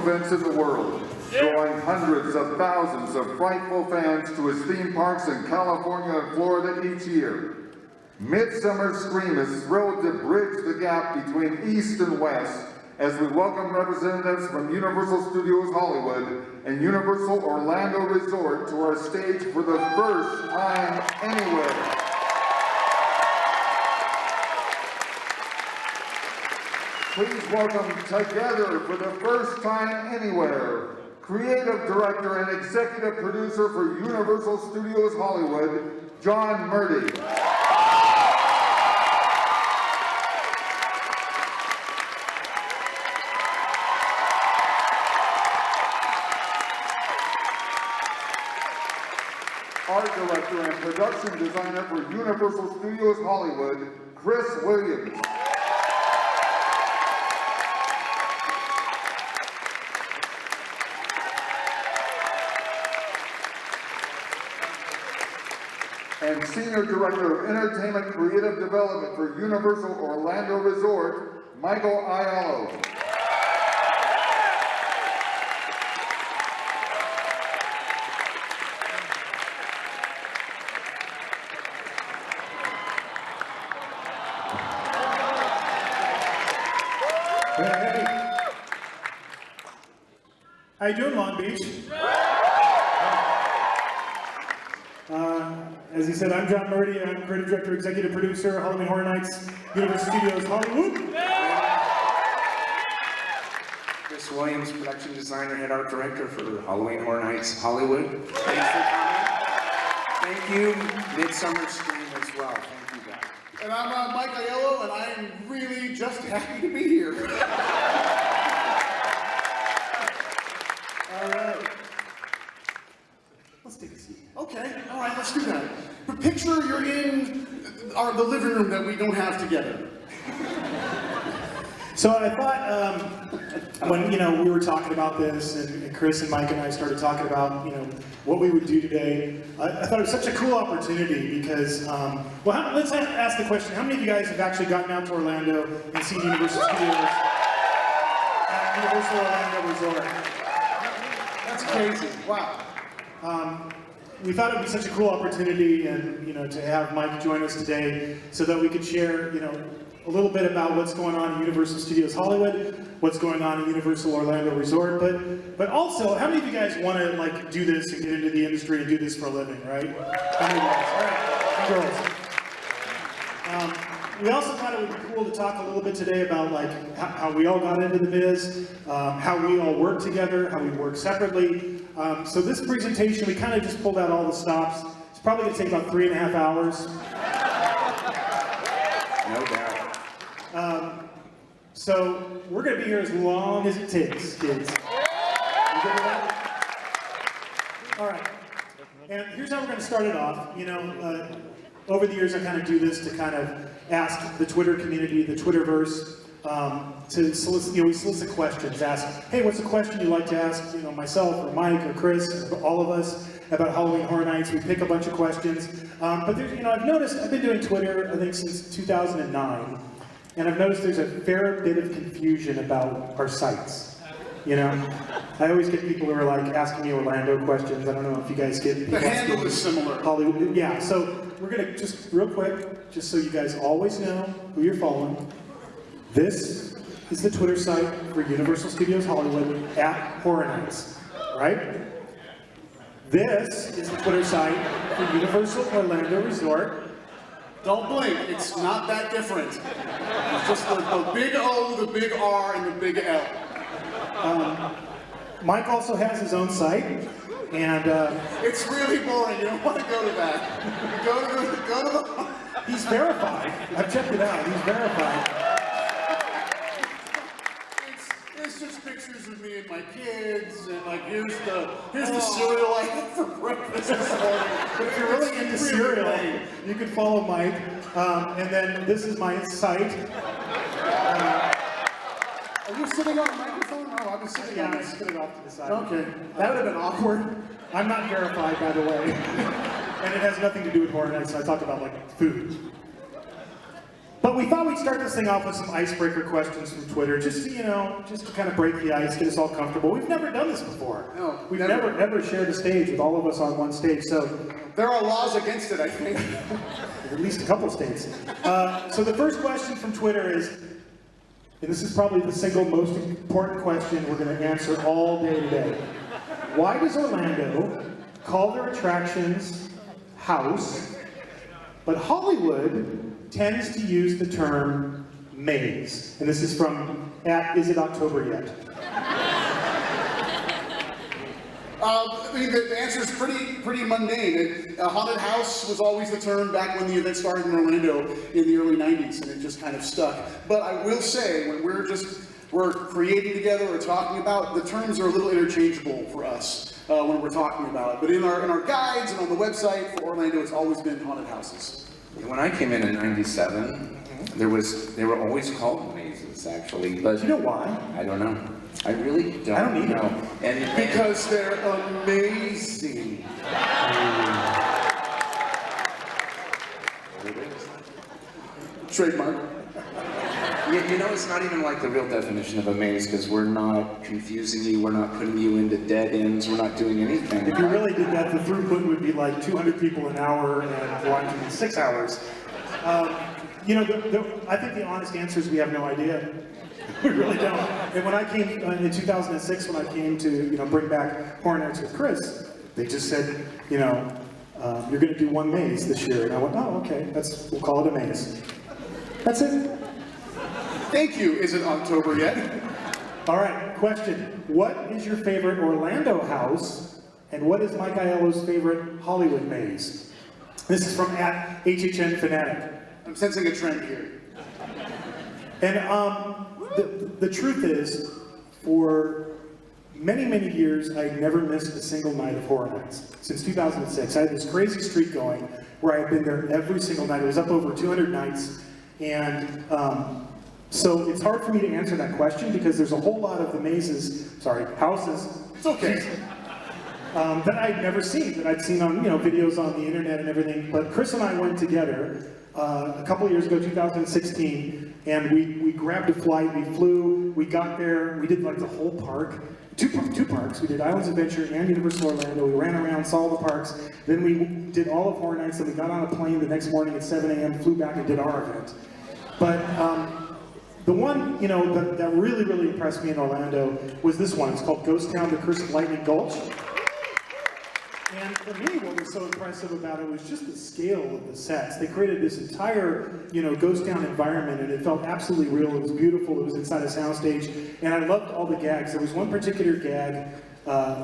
Events in the world, drawing hundreds of thousands of frightful fans to its theme parks in California and Florida each year. Midsummer Scream is thrilled to bridge the gap between East and West as we welcome representatives from Universal Studios Hollywood and Universal Orlando Resort to our stage for the first time anywhere. Please welcome together for the first time anywhere, creative director and executive producer for Universal Studios Hollywood, John Murdy. Art director and production designer for Universal Studios Hollywood, Chris Williams. And Senior Director of Entertainment Creative Development for Universal Orlando Resort, Michael Aiello. Hey. How you doing, Long Beach? As he said, I'm John Murdy. I'm creative director, executive producer, Halloween Horror Nights, Universal Studios Hollywood. Chris Williams, production designer, head art director for Halloween Horror Nights Hollywood. Thanks for coming. Thank you. Midsummer Scream as well. Thank you guys. And I'm Mike Aiello, and I am really just happy to be here. All right. Let's take a seat. Okay, all right, let's do that. But picture you're in the living room that we don't have together. So I thought when we were talking about this, and Chris and Mike and I started talking about what we would do today, I thought it was such a cool opportunity because let's ask the question: how many of you guys have actually gotten out to Orlando and seen Universal Studios at Universal Orlando Resort? That's crazy. Wow. We thought it would be such a cool opportunity, and to have Mike join us today, so that we could share, a little bit about what's going on in Universal Studios Hollywood, what's going on in Universal Orlando Resort, but also, how many of you guys want to do this and get into the industry and do this for a living, right? How many guys? All right, girls. We also thought it would be cool to talk a little bit today about how we all got into the biz, how we all work together, how we work separately. So this presentation, we kind of just pulled out all the stops. It's probably going to take about 3.5 hours. No doubt. So we're going to be here as long as it takes, kids. You good with that? All right. And here's how we're going to start it off. Over the years, I kind of do this to kind of ask the Twitter community, the Twitterverse, to solicit, we solicit questions, ask, hey, what's a question you'd like to ask, myself or Mike or Chris, or all of us about Halloween Horror Nights. We pick a bunch of questions. But there's, I've noticed, I've been doing Twitter, I think, since 2009, and I've noticed there's a fair bit of confusion about our sites. I always get people who are asking me Orlando questions. I don't know if you guys get people. The handle is similar. Hollywood, yeah. So we're gonna just real quick, just so you guys always know who you're following. This is the Twitter site for Universal Studios Hollywood at Horror Nights, right? This is the Twitter site for Universal Orlando Resort. Don't blink, it's not that different. It's just the big O, the big R, and the big L. Mike also has his own site, and it's really boring. You don't want to go to that. Go to the. He's verified. I've checked it out. He's verified. It's just pictures of me and my kids, and here's the cereal I had for breakfast this morning. But if you're really into cereal, lame. you can follow Mike. And then this is my site. Are you sitting on a microphone? Oh, I was sitting Yeah, on I this. spit it off to the side. Okay, that would have been awkward. I'm not verified, by the way. And it has nothing to do with Horror Nights, so I talk about, like, food. But we thought we'd start this thing off with some icebreaker questions from Twitter, just to, you know, just to kind of break the ice, get us all comfortable. We've never done this before. No, We've never. never shared a stage with all of us on one stage, so There are laws against it, I think. at least a couple states. So the first question from Twitter is, and this is probably the single most important question we're going to answer all day today. Why does Orlando call their attractions house, but Hollywood tends to use the term maze? And this is from @Is It October Yet? I mean, the answer is pretty mundane. A haunted house was always the term back when the event started in Orlando in the early 90s, and it just kind of stuck. But I will say, when we're creating together or talking about, the terms are a little interchangeable for us when we're talking about it. But in our guides and on the website for Orlando, it's always been haunted houses. When I came in '97, they were always called mazes, actually, but Do you know why? I don't know. I really don't. I don't either. know. And Because they're amazing. Trademark. you know, it's not even like the real definition of a maze, because we're not confusing you, we're not putting you into dead ends, we're not doing anything. If you really did that, the throughput would be like 200 people an hour and watching in 6 hours. You know, I think the honest answer is we have no idea. We really don't. And when I came in 2006, when I came to, you know, bring back Horror Nights with Chris, they just said, you know, you're going to do one maze this year. And I went, oh, okay, we'll call it a maze. That's it. Thank you. Is it October yet? All right, question. What is your favorite Orlando house, and what is Mike Aiello's favorite Hollywood maze? This is from @HHN Fanatic. I'm sensing a trend here. And the truth is, for many, many years, I never missed a single night of Horror Nights. Since 2006, I had this crazy streak going where I had been there every single night. It was up over 200 nights. And so it's hard for me to answer that question because there's a whole lot of the houses. It's okay. That I'd never seen, that I'd seen on, you know, videos on the internet and everything. But Chris and I went together a couple years ago, 2016, and we grabbed a flight, we flew, we got there, we did like the whole park, two parks. We did Islands Adventure and Universal Orlando. We ran around, saw the parks, then we did all of Horror Nights, then we got on a plane the next morning at 7 a.m., flew back and did our event. But the one, you know, that really, really impressed me in Orlando was this one. It's called Ghost Town, The Curse of Lightning Gulch. And for me, what was so impressive about it was just the scale of the sets. They created this entire, you know, ghost town environment, and it felt absolutely real. It was beautiful. It was inside a soundstage, and I loved all the gags. There was one particular gag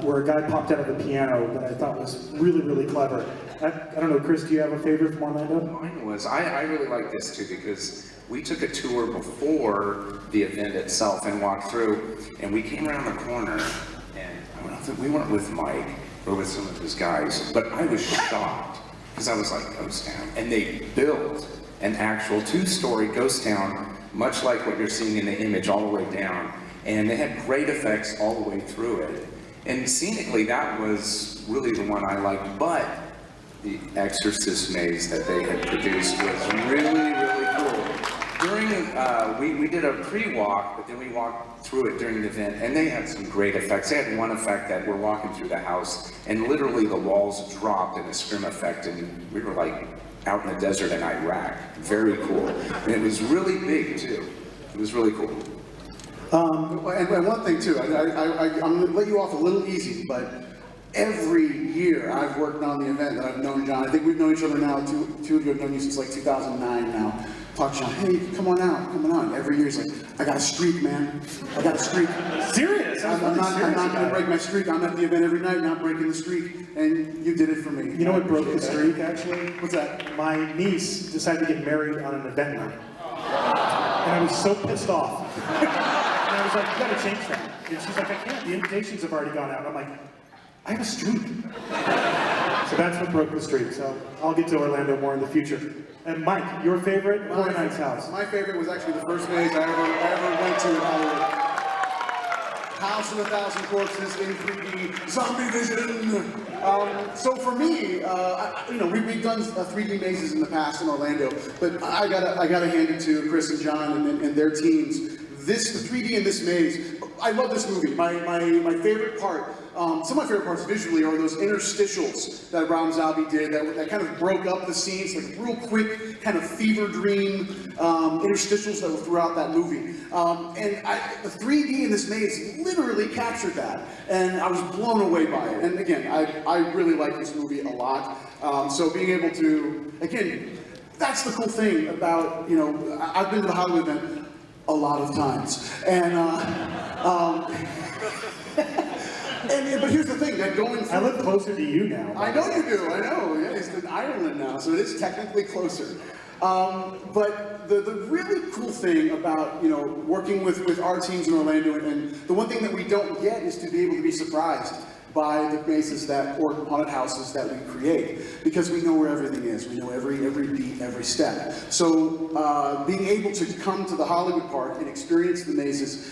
where a guy popped out of the piano that I thought was really, really clever. I don't know, Chris, do you have a favorite from Orlando? Mine was, I really like this too, because we took a tour before the event itself and walked through, and we came around the corner, and we weren't with Mike, or with some of his guys, but I was shocked, because I was like, ghost town. And they built an actual 2-story ghost town, much like what you're seeing in the image all the way down. And they had great effects all the way through it. And scenically, that was really the one I liked, but the Exorcist maze that they had produced was really, really cool. During, we did a pre-walk, but then we walked through it during the event, and they had some great effects. They had one effect that we're walking through the house, and literally the walls dropped in a scrim effect, and we were like out in the desert in Iraq. Very cool. And it was really big, too. It was really cool. And one thing too, I'm going to let you off a little easy, but every year I've worked on the event that I've known John. I think we've known each other now, two of you have known you since like 2009 now. Talk to John, hey, come on out. Every year he's like, I got a streak, man. I got a streak. Serious? I'm not going to break my streak. I'm at the event every night, not breaking the streak. And you did it for me. You know what broke the streak, actually? What's that? My niece decided to get married on an event night. And I was so pissed off. And I was like, you gotta change that. And she's like, I can't, the invitations have already gone out. And I'm like, I have a streak. So that's what broke the streak. So I'll get to Orlando more in the future. And Mike, your favorite Horror Nights house? My favorite was actually the first maze I ever went to in Hollywood. House of a Thousand Corpses in 3D, Zombie Vision. So for me, we've done 3D mazes in the past in Orlando, but I gotta hand it to Chris and John and their teams. The 3D in this maze, I love this movie. My favorite part, some of my favorite parts visually are those interstitials that Rob Zombie did that kind of broke up the scenes, like real quick, kind of fever dream interstitials that were throughout that movie. The 3D in this maze literally captured that, and I was blown away by it. And again, I really like this movie a lot. So being able to, again, that's the cool thing about, I've been to the Hollywood event a lot of times, but here's the thing, that going through... I live closer to you now. I know you do, I know. Yeah, it's in Ireland now, so it is technically closer. But the really cool thing about, working with our teams in Orlando, and the one thing that we don't get is to be able to be surprised by the mazes or haunted houses that we create, because we know where everything is. We know every beat, every step. So being able to come to the Hollywood Park and experience the mazes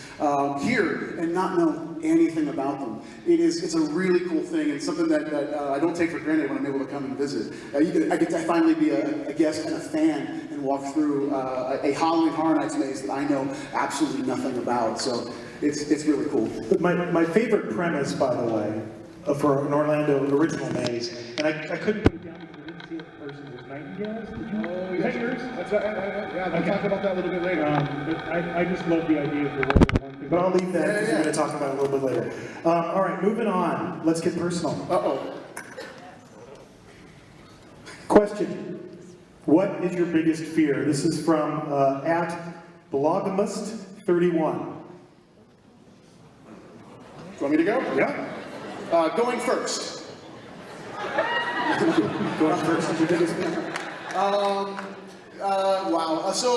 here and not know anything about them, it's a really cool thing, and something that I don't take for granted when I'm able to come and visit. I get to finally be a guest and a fan and walk through a Halloween Horror Nights maze that I know absolutely nothing about. So it's really cool. But my favorite premise, by the way, for an Orlando original maze, and I couldn't put it down because I didn't see it in person, was Nightingales. Is that yours? I'll talk about that a little bit later. But I just love the idea of the World War I thing. But I'll leave that because we're going to talk about it a little bit later. All right, moving on. Let's get personal. Uh-oh. Question. What is your biggest fear? This is from @blogamist31. You want me to go? Yeah. Going first. Going first is your biggest fear? Wow. So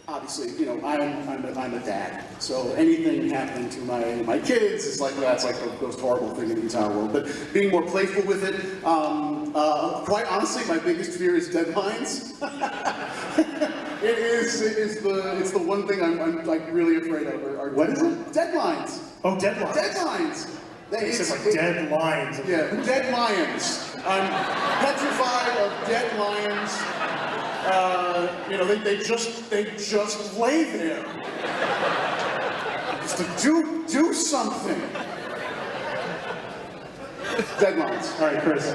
obviously, I'm a dad. So anything happening to my kids is like that's like the most horrible thing in the entire world. But being more playful with it, quite honestly, my biggest fear is deadlines. It's the one thing I'm like really afraid of. What is it? Deadlines. Oh, deadlines. Deadlines. It's like dead lions. Yeah, dead lions. I'm petrified of dead lions. They just lay there. Just to do something. Deadlines. All right, Chris.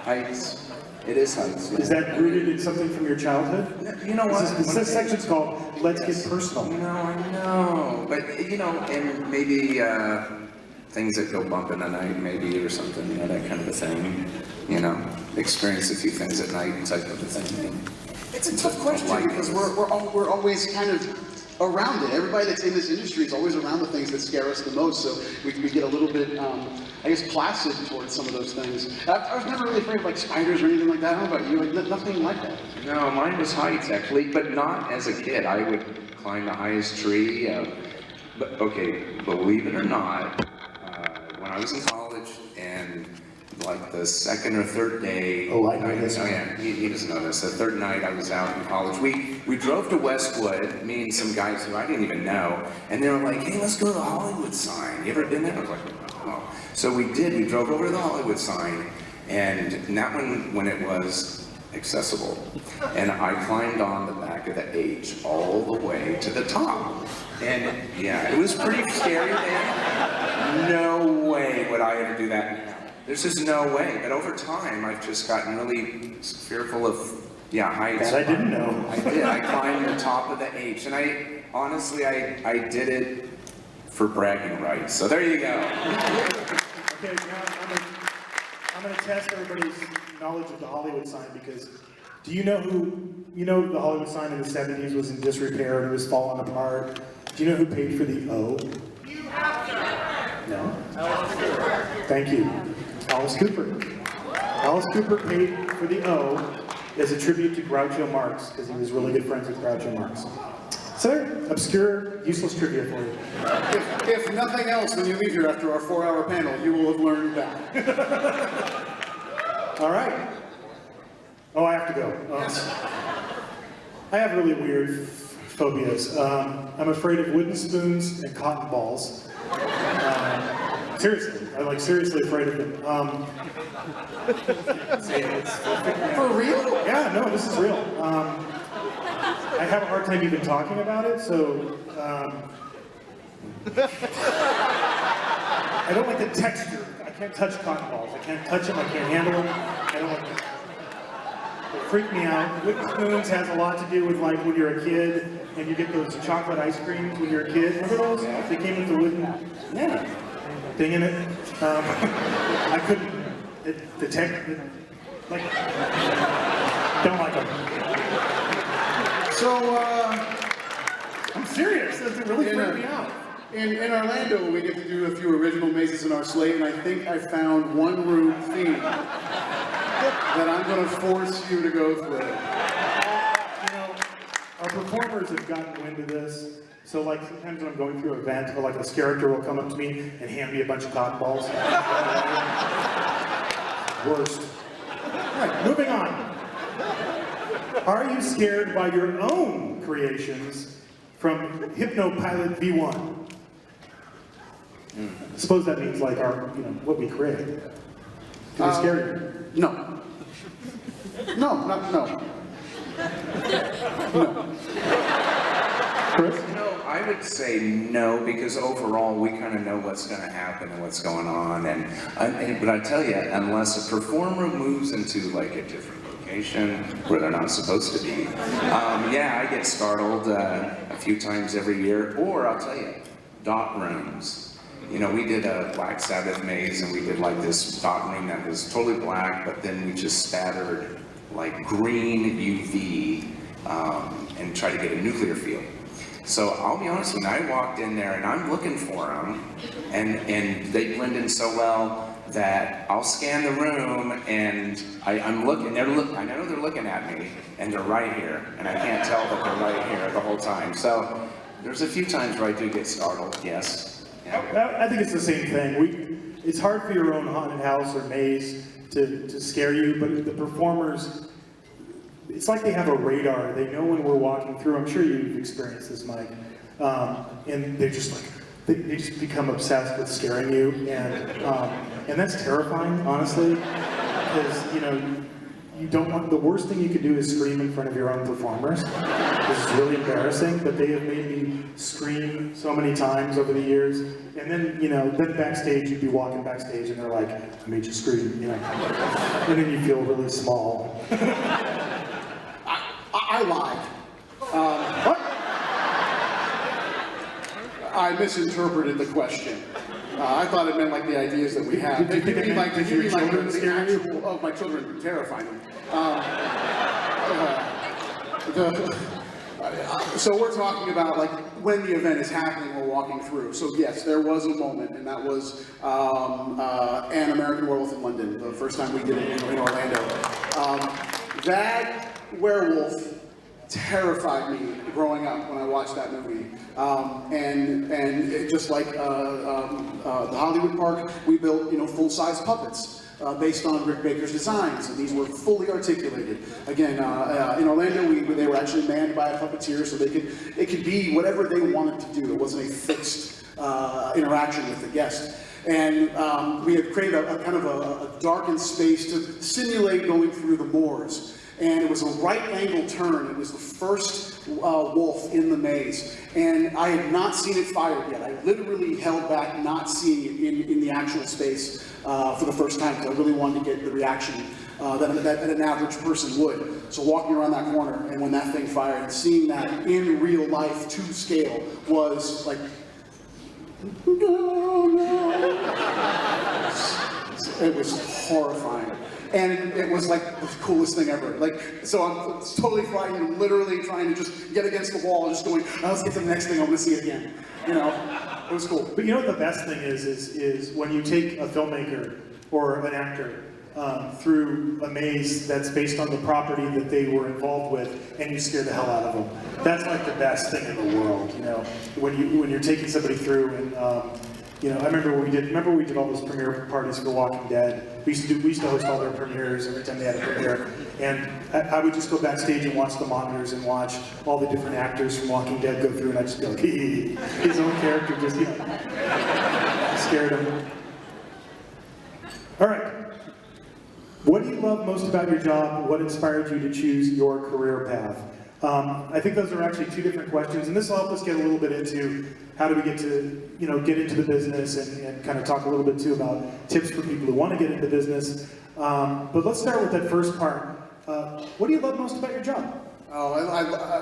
Heights. It is heights. Yeah. Is that rooted in something from your childhood? You know what? This section's called Let's Get Personal. I know. But, and maybe things that go bump in the night, maybe, or something, that kind of a thing. Experience a few things at night type of a thing. It's a tough question because we're always kind of around it. Everybody that's in this industry is always around the things that scare us the most, so we get a little bit, placid towards some of those things. I was never really afraid of like spiders or anything like that. How about you? Like nothing like that. No, mine was heights actually, but not as a kid. I would climb the highest tree. But okay, believe it or not, when I was in college and like the second or third day. Oh, I know this. Oh yeah, he doesn't know this. The third night I was out in college. We drove to Westwood, me and some guys who I didn't even know, and they were like, "Hey, let's go to the Hollywood sign. You ever been there?" I was like, "Oh." So we did. We drove over to the Hollywood sign, and that one when it was accessible, and I climbed on the back of the H all the way to the top, and yeah, it was pretty scary, man. No way would I ever do that now. There's just no way. But over time, I've just gotten really fearful of, heights. That I didn't know. I did. I climbed the top of the H, and I did it for bragging rights. So there you go. Okay, now I'm going to test everybody's knowledge of the Hollywood sign because do you know the Hollywood sign in the 70s was in disrepair and it was falling apart? Do you know who paid for the O? You have to. No? Thank you. Alice Cooper. Alice Cooper paid for the O as a tribute to Groucho Marx because he was really good friends with Groucho Marx. So there, obscure, useless trivia for you. If nothing else, when you leave here after our 4-hour panel, you will have learned that. All right. Oh, I have to go. I have really weird phobias. I'm afraid of wooden spoons and cotton balls. Seriously, I'm like seriously afraid of them. For real? Yeah, no, this is real. I have a hard time even talking about it, so I don't like the texture. I can't touch cotton balls. I can't touch them. I can't handle them. I don't like them. They freak me out. Wooden spoons has a lot to do with like when you're a kid and you get those chocolate ice creams when you're a kid. Remember those? They came with the wooden thing in it. I couldn't. Like, don't like them. So, I'm serious. That's really freaked me out. in Orlando, we get to do a few original mazes in our slate, and I think I found one room theme that I'm going to force you to go through. You know, our performers have gotten wind of this. So like sometimes when I'm going through an event, or like this character will come up to me and hand me a bunch of cotton balls. Worst. All right, moving on. Are you scared by your own creations from Hypnopilot V1? I suppose that means like our, what we create. Do they scare you? No. No. Chris? I would say no, because overall we kind of know what's going to happen and what's going on, but I tell you, unless a performer moves into like a different location where they're not supposed to be, yeah, I get startled a few times every year. Or I'll tell you, dot rooms. We did a Black Sabbath maze, and we did like this dot room that was totally black, but then we just spattered like green UV and tried to get a nuclear field. So I'll be honest, when I walked in there and I'm looking for them, and they blend in so well that I'll scan the room and I'm looking, I know they're looking at me, and they're right here, and I can't tell that they're right here the whole time. So there's a few times where I do get startled, yes. Yeah. I think it's the same thing. It's hard for your own haunted house or maze to scare you, but the performers, it's like they have a radar. They know when we're walking through. I'm sure you've experienced this, Mike. And they're just like, they just become obsessed with scaring you, and that's terrifying, honestly, because you don't want. The worst thing you could do is scream in front of your own performers. This is really embarrassing, but they have made me scream so many times over the years. And then then backstage, you'd be walking backstage, and they're like, "I made you scream," and then you feel really small. I lied. What? I misinterpreted the question. I thought it meant like the ideas that we have. Did you mean like your children scare you? Oh, my children terrify me. So we're talking about like when the event is happening, we're walking through. So yes, there was a moment, and that was An American Werewolf in London, the first time we did it in Orlando. That werewolf terrified me growing up when I watched that movie. And it, just like the Hollywood Park, we built full-size puppets based on Rick Baker's designs, and these were fully articulated. Again, in Orlando, they were actually manned by a puppeteer, so it could be whatever they wanted to do. It wasn't a fixed interaction with the guest. And we had created a kind of a darkened space to simulate going through the moors. And it was a right angle turn. It was the first wolf in the maze. And I had not seen it fired yet. I literally held back not seeing it in the actual space for the first time, because I really wanted to get the reaction that an average person would. So walking around that corner, and when that thing fired, and seeing that in real life to scale was like, no. It was horrifying. And it was like the coolest thing ever. So I'm totally frightened, literally trying to just get against the wall, just going, let's get to the next thing, I want to see it again. It was cool. But what the best thing is when you take a filmmaker or an actor through a maze that's based on the property that they were involved with, and you scare the hell out of them. That's like the best thing in the world, when you're taking somebody through and you know, I remember we did all those premiere parties for Walking Dead. We used to host all their premieres every time they had a premiere. And I would just go backstage and watch the monitors and watch all the different actors from Walking Dead go through, and I'd just go, his own character just, you know, scared him. All right. What do you love most about your job? What inspired you to choose your career path? I think those are actually two different questions, and this will help us get a little bit into how do we get to, you know, get into the business and kind of talk a little bit too about tips for people who want to get into business. But let's start with that first part. What do you love most about your job?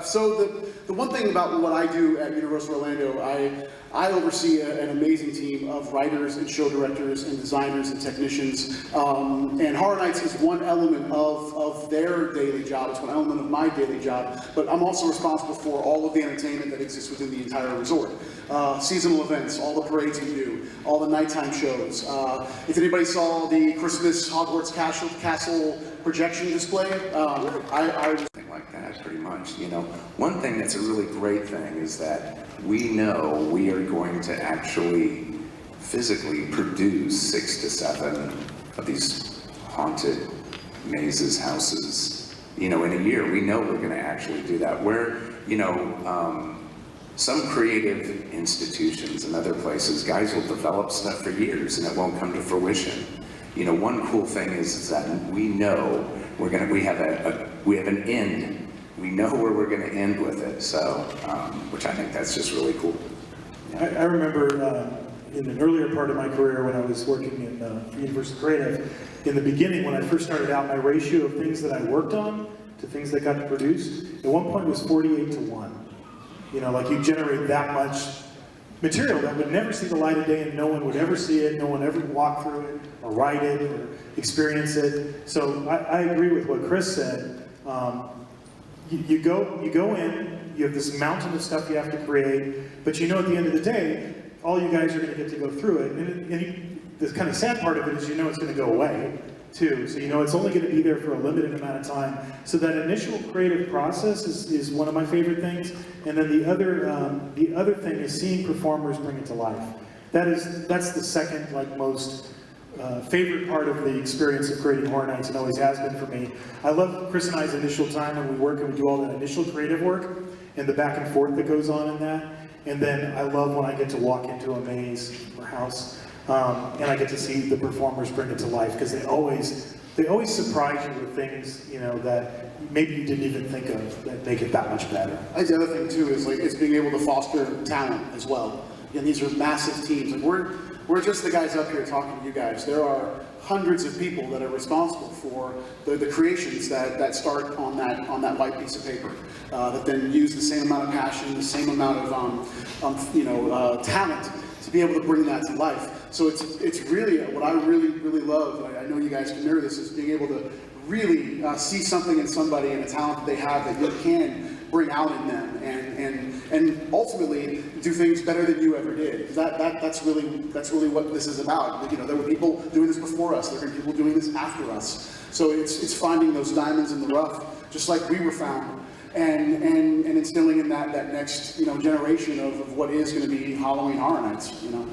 So the one thing about what I do at Universal Orlando, I oversee an amazing team of writers and show directors and designers and technicians. And Horror Nights is one element of their daily job. It's one element of my daily job. But I'm also responsible for all of the entertainment that exists within the entire resort. Seasonal events, all the parades we do, all the nighttime shows. If anybody saw the Christmas Hogwarts Castle projection display, I was Like that, pretty much. You know, one thing that's a really great thing is that we know we are going to actually physically produce 6 to 7 of these haunted mazes, houses, you know, in a year. We know we're going to actually do that. We're, you know, some creative institutions and other places, guys will develop stuff for years and it won't come to fruition. You know, one cool thing is that we know we have an end. We know where we're going to end with it. So, which I think that's just really cool. I remember in an earlier part of my career when I was working in Universal Creative, in the beginning when I first started out, my ratio of things that I worked on to things that got produced, at one point was 48 to 1. You know, like you generate that much material that would never see the light of day and no one would ever see it, no one ever walk through it or write it or experience it. So I agree with what Chris said. You go in, you have this mountain of stuff you have to create, but you know at the end of the day, all you guys are going to get to go through it. And the kind of sad part of it is you know it's going to go away too. So you know it's only going to be there for a limited amount of time. So that initial creative process is one of my favorite things. And then the other thing is seeing performers bring it to life. That's the second most favorite part of the experience of creating Horror Nights, and always has been for me. I love Chris and I's initial time when we work and we do all that initial creative work and the back and forth that goes on in that. And then I love when I get to walk into a maze or house and I get to see the performers bring it to life, because they always surprise you with things, you know, that maybe you didn't even think of that make it that much better. I think the other thing too is being able to foster talent as well. And these are massive teams. Like we're just the guys up here talking to you guys. There are hundreds of people that are responsible for the creations that start on that white piece of paper, that then use the same amount of passion, the same amount of talent to be able to bring that to life. So it's really what I really love. And I know you guys can mirror this, is being able to really see something in somebody and a talent that they have that you can bring out in them, and ultimately do things better than you ever did. That's really what this is about. You know, there were people doing this before us. There were people doing this after us. So it's finding those diamonds in the rough, just like we were found, and instilling in that next generation of what is going to be Halloween Horror Nights. You know.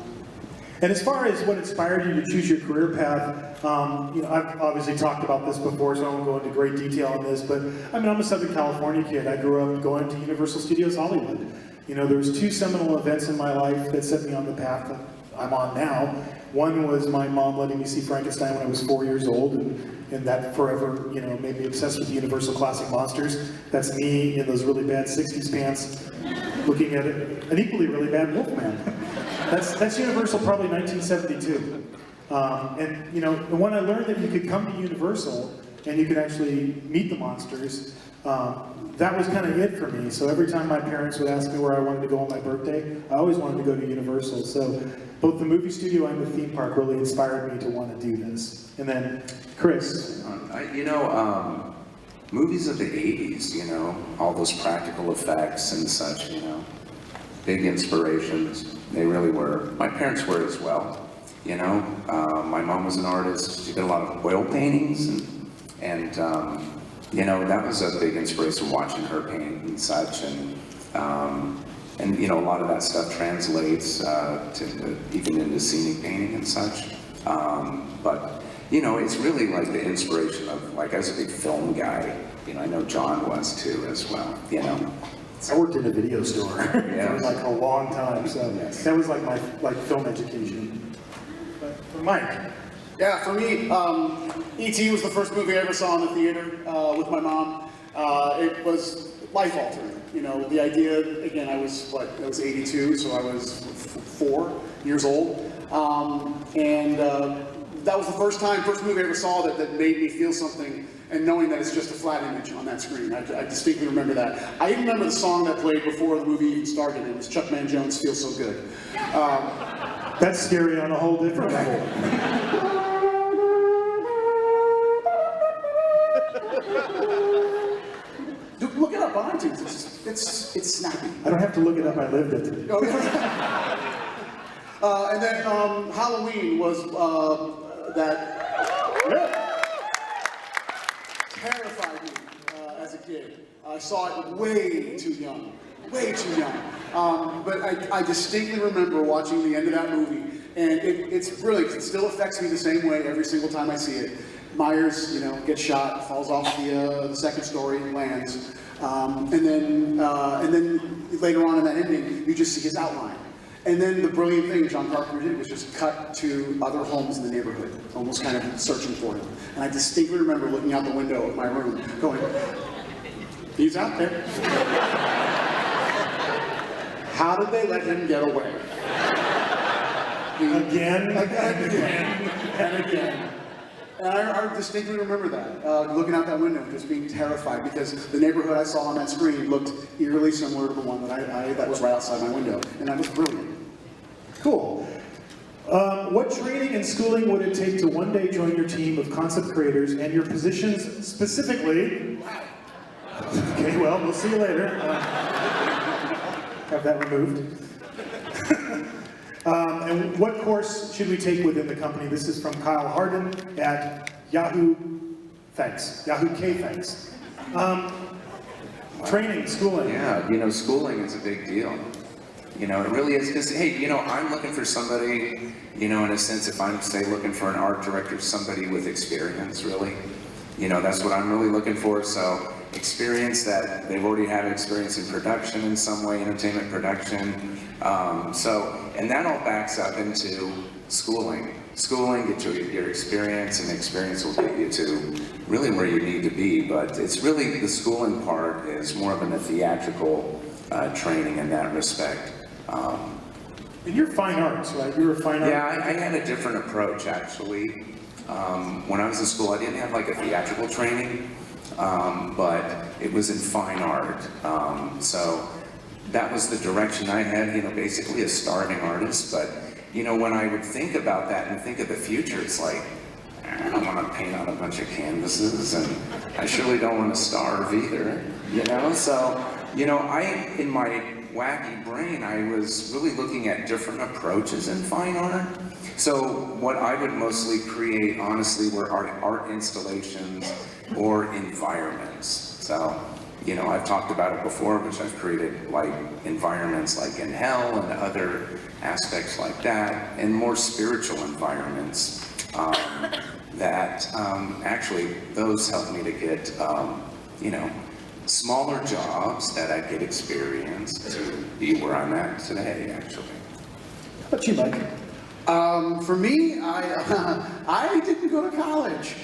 And as far as what inspired you to choose your career path, I've obviously talked about this before, so I won't go into great detail on this, but I mean, I'm a Southern California kid. I grew up going to Universal Studios Hollywood. You know, there was 2 seminal events in my life that set me on the path that I'm on now. One was my mom letting me see Frankenstein when I was 4 years old, and that forever, made me obsessed with Universal Classic Monsters. That's me in those really bad 60s pants, looking at an equally really bad Wolfman. That's Universal, probably 1972. And when I learned that you could come to Universal and you could actually meet the monsters, that was kind of it for me. So every time my parents would ask me where I wanted to go on my birthday, I always wanted to go to Universal. So both the movie studio and the theme park really inspired me to want to do this. And then, Chris. Movies of the 80s, all those practical effects and such, big inspirations. They really were. My parents were as well. My mom was an artist. She did a lot of oil paintings, and that was a big inspiration, watching her paint and such. And and you know, a lot of that stuff translates even into scenic painting and such. But you know, it's really like the inspiration of, like, I was a big film guy. You know, I know John was too as well. You know. I worked in a video store Yeah. for like a long time, so Yes. that was like my film education. But for Mike, Yeah, for me, E.T. was the first movie I ever saw in the theater with my mom. It was life-altering. You know, the idea, again, I was 82, so I was 4 years old. That was the first movie I ever saw that made me feel something, and knowing that it's just a flat image on that screen. I distinctly remember that. I even remember the song that played before the movie even started. It was Chuck Mangione, Feel So Good. that's scary on a whole different level. Look it up on iTunes. It's snappy. I don't have to look it up, I lived it. Oh, yeah. And then Halloween was that terrified me as a kid. I saw it way too young, but I distinctly remember watching the end of that movie, and it's brilliant. It still affects me the same way every single time I see it. Myers, you know, gets shot, falls off the second story, lands, and then later on in that ending, you just see his outline. And then the brilliant thing John Carpenter did was just cut to other homes in the neighborhood, almost kind of searching for him. And I distinctly remember looking out the window of my room, going, "He's out there. How did they let him get away?" Again. And again. And I distinctly remember that, looking out that window, just being terrified, because the neighborhood I saw on that screen looked eerily similar to the one that was right outside my window, and that was brilliant. Cool. What training and schooling would it take to one day join your team of concept creators, and your positions specifically? Okay, well, we'll see you later. Have that removed. And what course should we take within the company? This is from Kyle Harden at Yahoo. Thanks. Yahoo K. Thanks. Training, schooling. Yeah, you know, schooling is a big deal. You know, it really is, because, hey, you know, I'm looking for somebody, you know, in a sense, if I'm, say, looking for an art director, somebody with experience, really. You know, that's what I'm really looking for, so experience that they've already had experience in production in some way, entertainment production. And that all backs up into schooling. Schooling gets you your experience, and experience will get you to really where you need to be, but it's really, the schooling part is more of a theatrical training in that respect. And you're fine arts, right? You're a fine art. Yeah, I had a different approach, actually. When I was in school, I didn't have like a theatrical training, but it was in fine art. So that was the direction I had, you know, basically a starving artist. But, you know, when I would think about that and think of the future, it's like, I don't want to paint on a bunch of canvases, and I surely don't want to starve either, you know? So, you know, in my wacky brain, I was really looking at different approaches in fine art. So what I would mostly create, honestly, were art installations or environments. So, you know, I've talked about it before, which I've created like environments like in hell and other aspects like that, and more spiritual environments that actually those helped me to get, you know, smaller jobs that I get experience to be where I'm at today, actually. How about you, Mike? For me, I didn't go to college.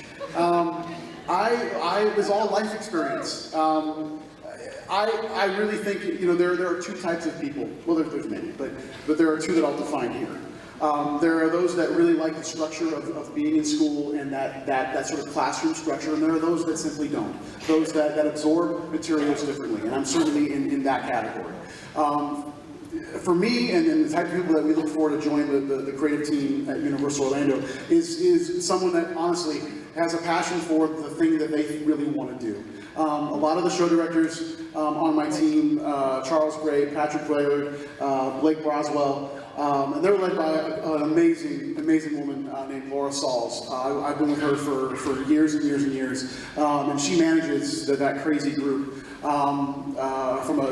I was all life experience. I really think, you know, there are two types of people. Well, there's many, but there are two that I'll define here. There are those that really like the structure of being in school and that sort of classroom structure, and there are those that simply don't. Those that absorb materials differently, and I'm certainly in that category. For me, and the type of people that we look forward to join the creative team at Universal Orlando is someone that honestly has a passion for the thing that they really want to do. A lot of the show directors on my team, Charles Gray, Patrick Blair, Blake Broswell, and they're led by an amazing woman named Laura Sauls. I've been with her for years and years and years, and she manages that crazy group. from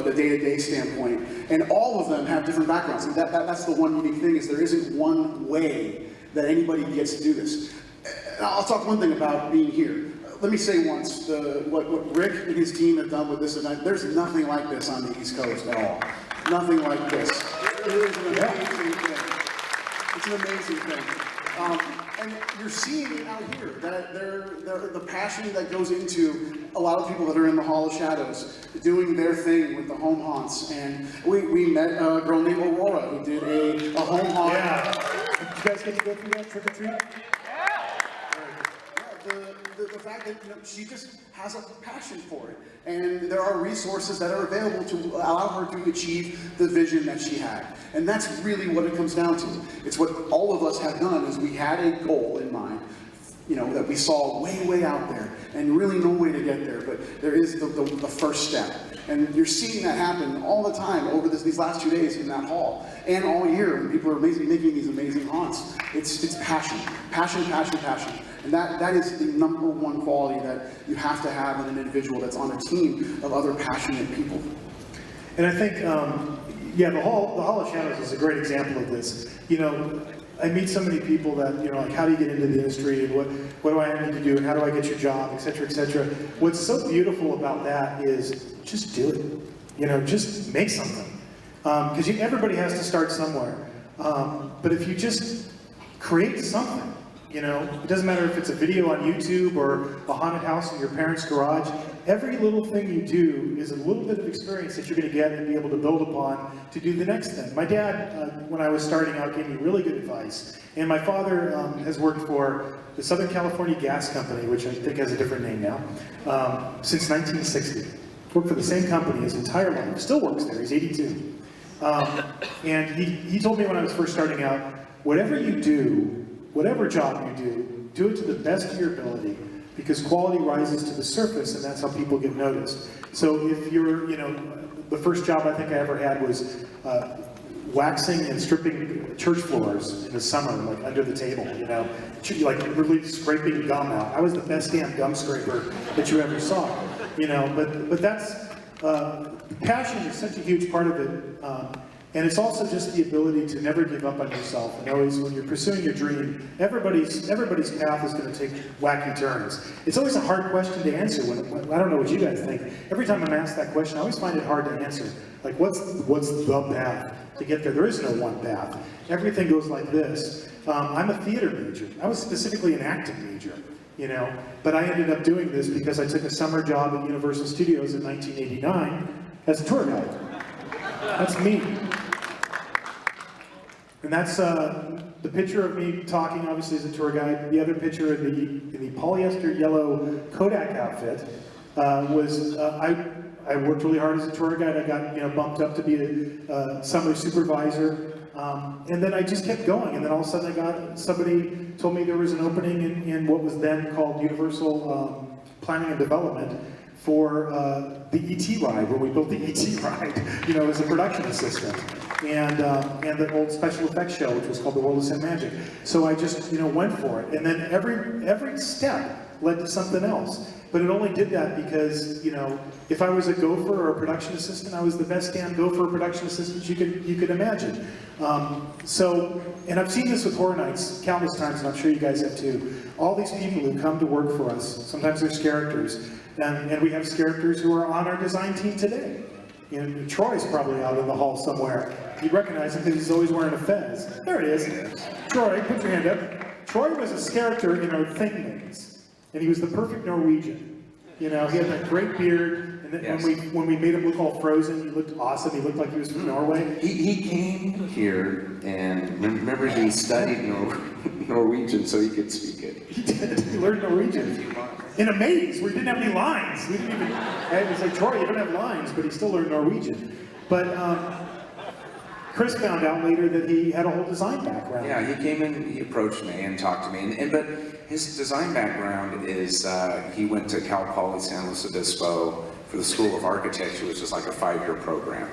the day-to-day standpoint, and all of them have different backgrounds. And that's the one unique thing, is there isn't one way that anybody gets to do this. I'll talk one thing about being here. Let me say once, what Rick and his team have done with this event, there's nothing like this on the East Coast at all. Nothing like this. It is an amazing thing. It's an amazing thing. And you're seeing it out here, that the passion that goes into a lot of people that are in the Hall of Shadows, doing their thing with the home haunts. And we met a girl named Aurora who did a home haunt. Yeah. Did you guys get to go through that trick or treat? The fact that she just has a passion for it, and there are resources that are available to allow her to achieve the vision that she had, and that's really what it comes down to. It's what all of us have done, is we had a goal in mind, that we saw way out there, and really no way to get there, but there is the first step. And you're seeing that happen all the time over these last 2 days in that hall, and all year when people are making these amazing haunts. It's passion. And that is the number one quality that you have to have in an individual that's on a team of other passionate people. And I think, the Hall of Shadows is a great example of this. I meet so many people that, like, how do you get into the industry, and what do I need to do, and how do I get your job, et cetera, et cetera. What's so beautiful about that is just do it. Just make something. Because everybody has to start somewhere. But if you just create something, it doesn't matter if it's a video on YouTube or a haunted house in your parents' garage, every little thing you do is a little bit of experience that you're going to get and be able to build upon to do the next thing. My dad, when I was starting out, gave me really good advice. And my father has worked for the Southern California Gas Company, which I think has a different name now, since 1960. Worked for the same company his entire life. Still works there. He's 82. And he told me when I was first starting out, whatever you do, whatever job you do it to the best of your ability, because quality rises to the surface, and that's how people get noticed. So if you're, the first job I think I ever had was waxing and stripping church floors in the summer, like under the table, like really scraping gum out. I was the best damn gum scraper that you ever saw, but that's, passion is such a huge part of it. And it's also just the ability to never give up on yourself. And always, when you're pursuing your dream, everybody's path is going to take wacky turns. It's always a hard question to answer. When I don't know what you guys think. Every time I'm asked that question, I always find it hard to answer. Like, what's the path to get there? There is no one path. Everything goes like this. I'm a theater major. I was specifically an acting major. But I ended up doing this because I took a summer job at Universal Studios in 1989 as a tour guide. That's me. And that's the picture of me talking, obviously, as a tour guide. The other picture in the polyester yellow Kodak outfit was I worked really hard as a tour guide. I got bumped up to be a summer supervisor, and then I just kept going. And then all of a sudden, somebody told me there was an opening in what was then called Universal Planning and Development for the ET ride, when we built the ET ride, as a production assistant, and the old special effects show, which was called The World of Cinemagic. So I just, went for it, and then every step led to something else. But it only did that because, if I was a gopher or a production assistant, I was the best damn gopher or production assistant you could imagine. And I've seen this with Horror Nights countless times, and I'm sure you guys have too. All these people who come to work for us, sometimes there's characters, and we have characters who are on our design team today. Troy's probably out in the hall somewhere. You'd recognize him because he's always wearing a fez. There it is. Troy, put your hand up. Troy was a character in our Think Maze, and he was the perfect Norwegian. He had that great beard, and then Yes. when we made him look all frozen, he looked awesome. He looked like he was from Norway. He came here, and remember he studied Norwegian so he could speak it. He did. He learned Norwegian. In a maze where he didn't have any lines. We didn't even, I was like, Troy, you don't have lines, but he still learned Norwegian. But Chris found out later that he had a whole design background. Yeah, he came in, he approached me and talked to me, but his design background is, he went to Cal Poly San Luis Obispo for the School of Architecture, which is like a 5-year program.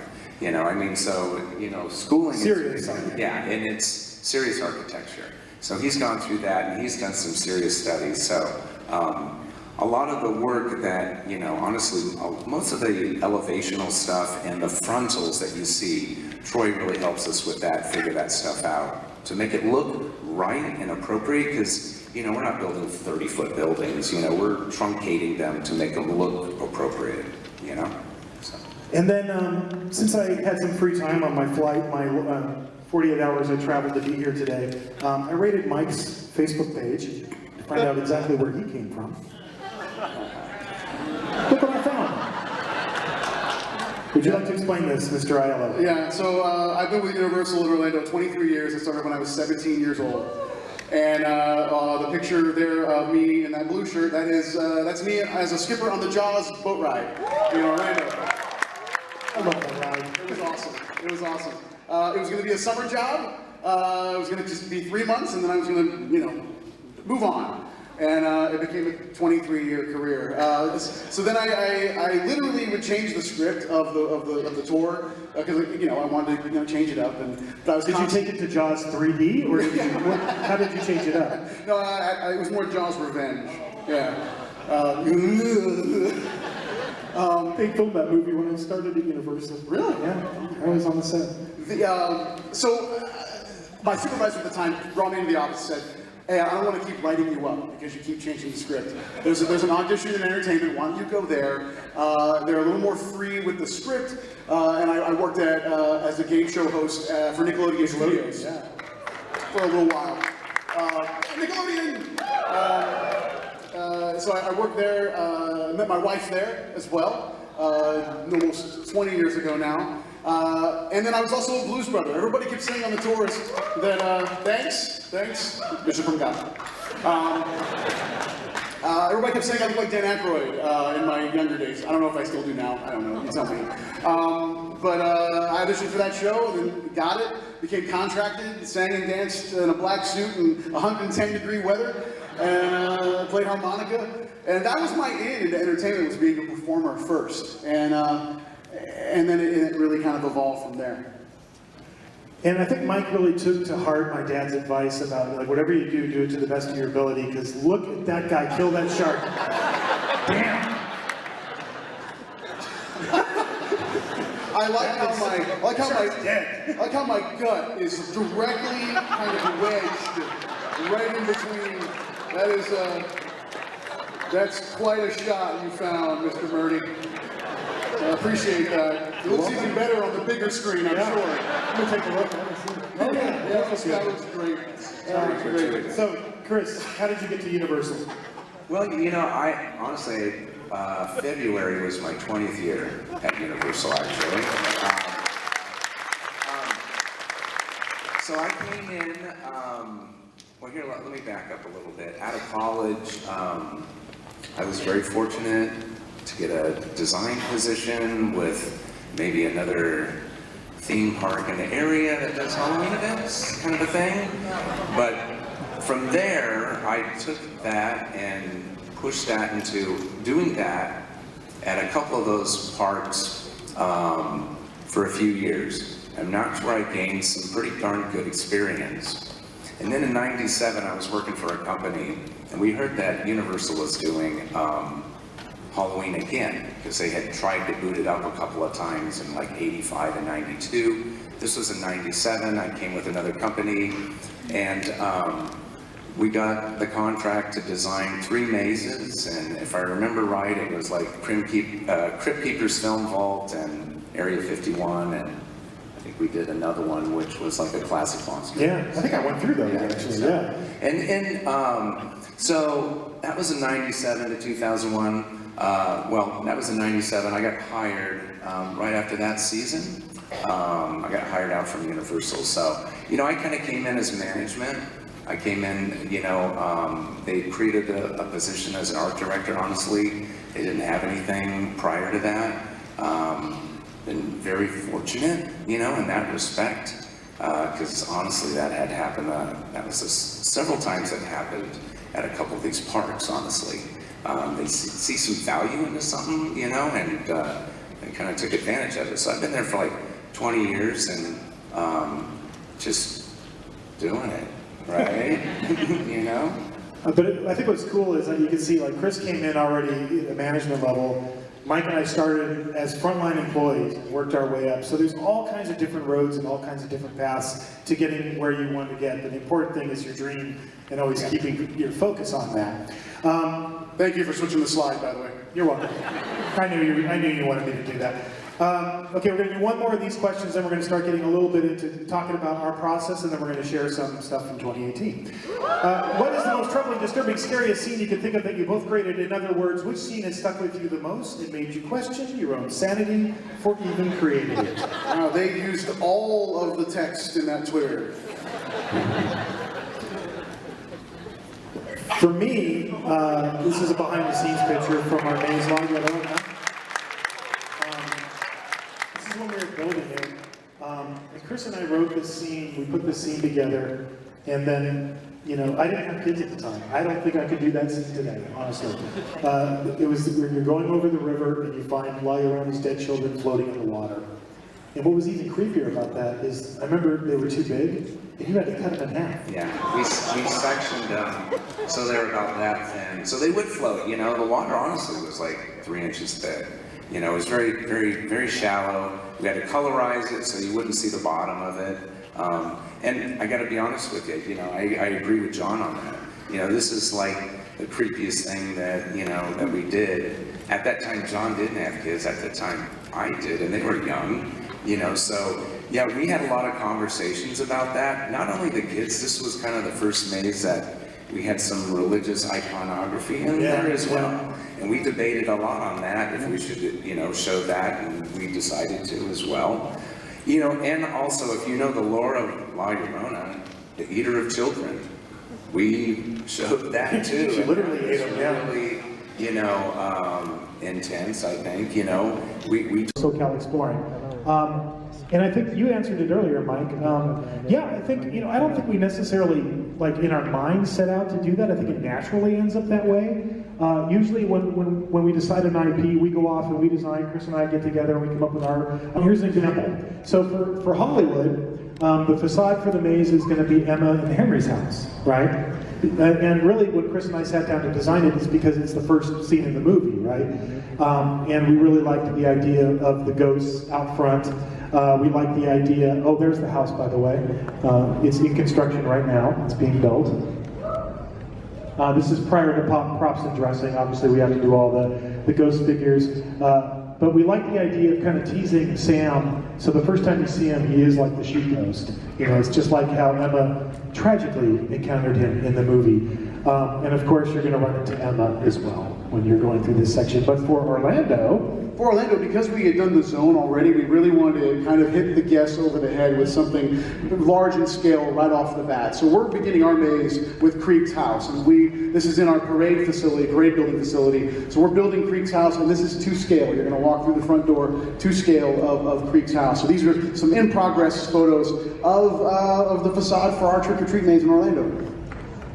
Schooling Serious is, architecture. yeah, and it's serious architecture. So he's gone through that, and he's done some serious studies. So a lot of the work that, honestly, most of the elevational stuff and the frontals that you see, Troy really helps us with that, figure that stuff out, to make it look right and appropriate, because, we're not building 30-foot buildings, we're truncating them to make them look appropriate, So. And then, since I had some free time on my flight, my 48 hours I traveled to be here today, I raided Mike's Facebook page to find out exactly where he came from. Look what I found. Would you like to explain this, Mr. Aiello? Yeah, so I've been with Universal in Orlando 23 years. I started when I was 17 years old. And the picture there of me in that blue shirt, that's me as a skipper on the Jaws boat ride in Orlando. I love that ride. It was awesome. It was awesome. It was going to be a summer job. It was going to just be 3 months, and then I was going to, move on. And it became a 23-year career. So then I literally would change the script of the tour because I wanted to change it up. But I was Did you take it to Jaws 3D, or how did you change it up? No, it was more Jaws Revenge. Yeah. They filmed that movie when I started at Universal. Really? Yeah, I was on the set. My supervisor at the time brought me into the office and said, "Hey, I don't want to keep lighting you up because you keep changing the script. There's an audition in entertainment. Why don't you go there? They're a little more free with the script." And I worked as a game show host for Nickelodeon Studios for a little while. Nickelodeon! So I worked there, met my wife there as well, almost 20 years ago now. And then I was also a blues brother. Everybody kept saying on the tours that, thanks, Bishop from God. Everybody kept saying I look like Dan Aykroyd in my younger days. I don't know if I still do now. I don't know. You tell me. But I auditioned for that show, and then got it, became contracted, sang and danced in a black suit in 110-degree weather, and played harmonica. And that was my in into entertainment, was being a performer first. And then it really kind of evolved from there. And I think Mike really took to heart my dad's advice about, like, whatever you do, do it to the best of your ability, because look at that guy kill that shark. Damn. I like how my gut is directly kind of wedged right in between. That's quite a shot you found, Mr. Murdy. I appreciate that. It looks even better on the bigger screen, I'm sure. Let me take a look. Oh yeah, that was great. That was great. So, Chris, how did you get to Universal? Well, I honestly, February was my 20th year at Universal, actually. So I came in, well, here, let me back up a little bit. Out of college, I was very fortunate to get a design position with maybe another theme park in the area that does Halloween events, kind of a thing. But from there, I took that and pushed that into doing that at a couple of those parks for a few years. I'm not sure I gained some pretty darn good experience. And then in '97, I was working for a company, and we heard that Universal was doing Halloween again, because they had tried to boot it up a couple of times in like '85 and '92. This was in '97. I came with another company, and we got the contract to design 3 mazes, and if I remember right, it was like Crypt Keeper's Film Vault and Area 51, and I think we did another one which was like a classic monster. Yeah, I think I went through those actually, yeah. And so that was in '97 to 2001. Well, that was in '97. I got hired right after that season. I got hired out from Universal. So, I kind of came in as management. I came in, they created a position as an art director, honestly. They didn't have anything prior to that. Been very fortunate, in that respect. Because honestly, that had happened, that was several times that happened at a couple of these parks, honestly. They see some value into something, and they kind of took advantage of it. So I've been there for like 20 years and just doing it, right? I think what's cool is that you can see, like, Chris came in already at a management level. Mike and I started as frontline employees and worked our way up. So there's all kinds of different roads and all kinds of different paths to getting where you want to get. But the important thing is your dream and always keeping your focus on that. Thank you for switching the slide, by the way. You're welcome. I knew you wanted me to do that. Okay, we're going to do one more of these questions, then we're going to start getting a little bit into talking about our process, and then we're going to share some stuff from 2018. What is the most troubling, disturbing, scariest scene you can think of that you both created? In other words, which scene has stuck with you the most and made you question your own sanity for even creating it? They used all of the text in that Twitter. For me, this is a behind-the-scenes picture from our maze log. This is when we were building it. And Chris and I wrote this scene, we put this scene together, and then, you know, I didn't have kids at the time. I don't think I could do that scene today, honestly. It was when you're going over the river and you find La Llorona's dead children floating in the water. And what was even creepier about that is, I remember they were too big, and you had to cut them in half. Yeah, we sectioned them so they were about that thin. So they would float, you know, the water honestly was like 3 inches thick. You know, it was very, very, very shallow. We had to colorize it so you wouldn't see the bottom of it. And I gotta be honest with you, you know, I agree with John on that. You know, this is like the creepiest thing that, you know, that we did. At that time, John didn't have kids. At the time, I did, and they were young. You know, so yeah, we had a lot of conversations about that. Not only the kids, this was kind of the first maze that we had some religious iconography in there as well. And we debated a lot on that, if we should, you know, show that, and we decided to as well. You know, and also, if you know the lore of La Llorona, the eater of children, we showed that too. She literally ate them, yeah. Really, you know, intense, I think, you know. We SoCalExploring. And I think you answered it earlier, Mike. Yeah, I think, you know, I don't think we necessarily, like, in our minds set out to do that. I think it naturally ends up that way. Usually when we decide an IP, we go off and we design, Chris and I get together and we come up with our, here's an example. So for Hollywood, the facade for the maze is going to be Emma and Henry's house, right? And really when Chris and I sat down to design it, it's because it's the first scene in the movie, right? And we really liked the idea of the ghosts out front. We like the idea, oh, there's the house, by the way. It's in construction right now. It's being built. This is prior to props and dressing. Obviously, we have to do all the ghost figures. But we like the idea of kind of teasing Sam. So the first time you see him, he is like the sheep ghost. You know, it's just like how Emma tragically encountered him in the movie. And of course, you're going to run into Emma as well when you're going through this section. But for Orlando, because we had done the zone already, we really wanted to kind of hit the guests over the head with something large in scale right off the bat. So we're beginning our maze with Creek's house, and this is in our parade building facility. So we're building Creek's house, and this is to scale. You're going to walk through the front door to scale of Creek's house. So these are some in-progress photos of the facade for our trick-or-treat maze in Orlando.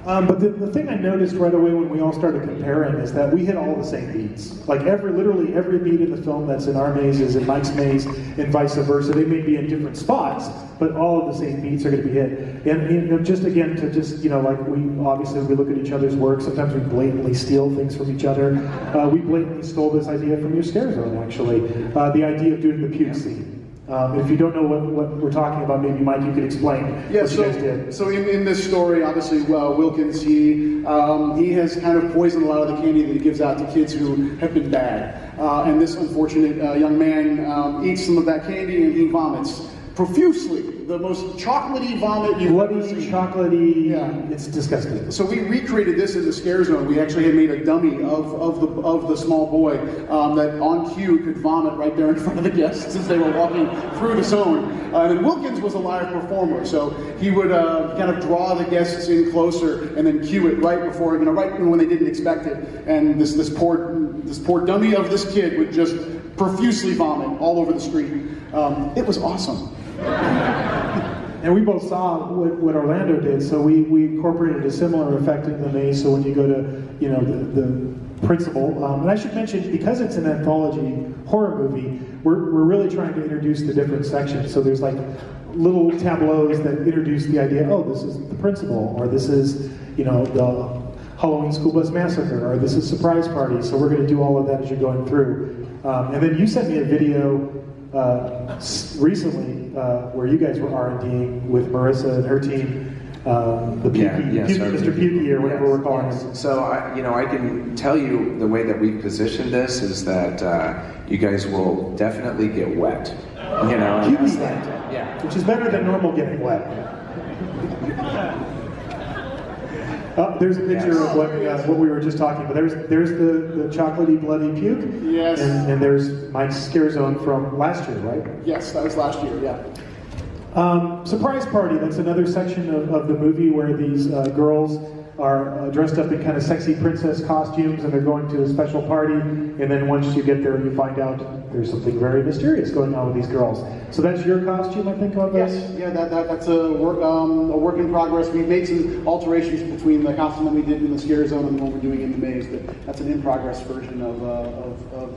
But the thing I noticed right away when we all started comparing is that we hit all the same beats. Like literally every beat in the film that's in our maze is in Mike's maze, and vice versa. They may be in different spots, but all of the same beats are going to be hit. And you know, just again to you know, like we look at each other's work. Sometimes we blatantly steal things from each other. We blatantly stole this idea from your scare zone, actually. The idea of doing the puke scene. If you don't know what we're talking about, maybe Mike, you could explain what you guys did. So in this story, obviously, Wilkins, he has kind of poisoned a lot of the candy that he gives out to kids who have been bad. And this unfortunate young man eats some of that candy and he vomits profusely. The most chocolatey vomit you've ever seen. Chocolatey, yeah. It's disgusting. So we recreated this in the scare zone. We actually had made a dummy of the small boy that on cue could vomit right there in front of the guests as they were walking through the zone. And Wilkins was a live performer, so he would kind of draw the guests in closer and then cue it right before, you know, right when they didn't expect it. And this poor dummy of this kid would just profusely vomit all over the street. It was awesome. And we both saw what Orlando did, so we incorporated a similar effect in the maze. So when you go to, you know, the principal, and I should mention, because it's an anthology horror movie, we're really trying to introduce the different sections. So there's like little tableaus that introduce the idea, oh, this is the principal, or this is, you know, Halloween School Bus Massacre, or this is Surprise Party. So we're going to do all of that as you're going through. And then you sent me a video recently where you guys were R&Ding with Marissa and her team. The Pukey, Mr. Pukey, or whatever we're calling him. So, I can tell you the way that we positioned this is that you guys will definitely get wet. Pukey wet. Yeah. Which is better than normal getting wet. There's a picture of what we were just talking about. There's the chocolatey bloody puke. Yes. And there's Mike's scare zone from last year, right? Yes, that was last year, yeah. Surprise Party, that's another section of the movie where these girls are dressed up in kind of sexy princess costumes and they're going to a special party, and then once you get there you find out there's something very mysterious going on with these girls. So that's your costume, I think, on this? Yes, yeah, that's a work in progress. We've made some alterations between the costume that we did in the scare zone and the one we're doing in the maze. That's an in progress version of